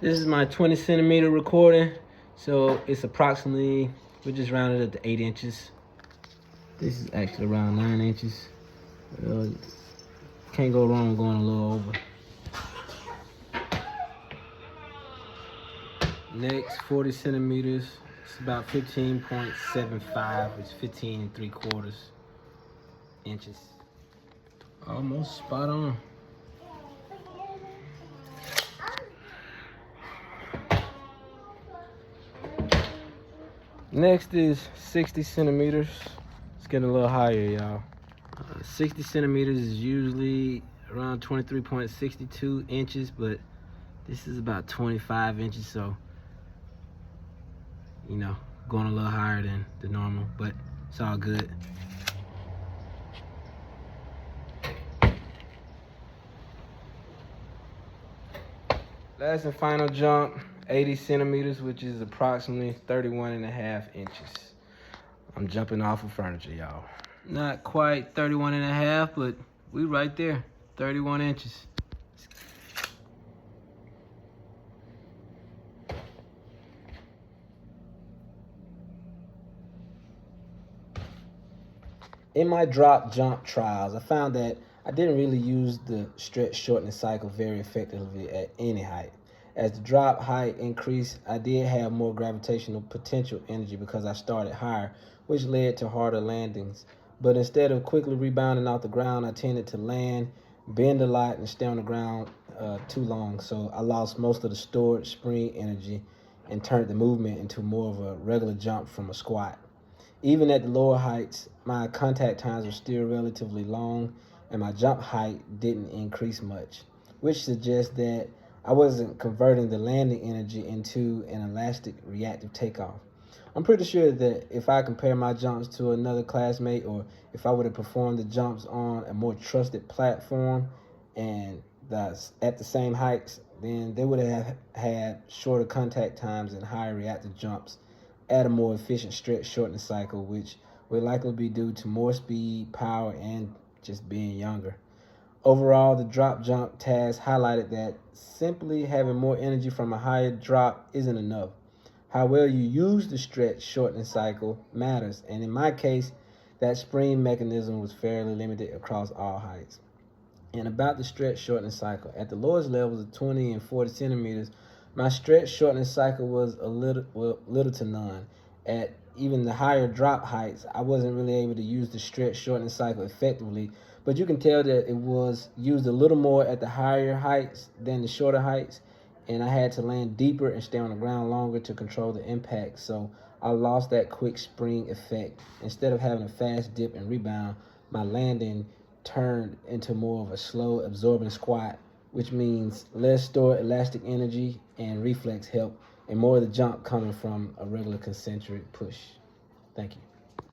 This is my 20 centimeter recording, so it's approximately, we just rounded up to 8 inches. This is actually around 9 inches. Can't go wrong going a little over. Next, 40 centimeters. It's about 15.75. It's 15 3/4 inches. Almost spot on. Next is 60 centimeters. It's getting a little higher, y'all. 60 centimeters is usually around 23.62 inches, but this is about 25 inches, so, you know, going a little higher than the normal, but it's all good. Last and final jump, 80 centimeters, which is approximately 31.5 inches. I'm jumping off of furniture, y'all. Not quite 31.5, but we right there, 31 inches. In my drop jump trials, I found that I didn't really use the stretch shortening cycle very effectively at any height. As the drop height increased, I did have more gravitational potential energy because I started higher, which led to harder landings. But instead of quickly rebounding off the ground, I tended to land, bend a lot, and stay on the ground too long. So I lost most of the stored spring energy and turned the movement into more of a regular jump from a squat. Even at the lower heights, my contact times were still relatively long and my jump height didn't increase much, which suggests that I wasn't converting the landing energy into an elastic reactive takeoff. I'm pretty sure that if I compare my jumps to another classmate, or if I would have performed the jumps on a more trusted platform and thus at the same heights, then they would have had shorter contact times and higher reactive jumps at a more efficient stretch shortening cycle, which would likely be due to more speed, power, and just being younger. Overall, the drop jump task highlighted that simply having more energy from a higher drop isn't enough. How well you use the stretch shortening cycle matters, and in my case, that spring mechanism was fairly limited across all heights. And about the stretch shortening cycle, at the lowest levels of 20 and 40 centimeters, my stretch shortening cycle was little to none. At even the higher drop heights, I wasn't really able to use the stretch shortening cycle effectively, but you can tell that it was used a little more at the higher heights than the shorter heights, and I had to land deeper and stay on the ground longer to control the impact, so I lost that quick spring effect. Instead of having a fast dip and rebound, my landing turned into more of a slow absorbing squat, which means less stored elastic energy and reflex help, and more of the jump coming from a regular concentric push. Thank you.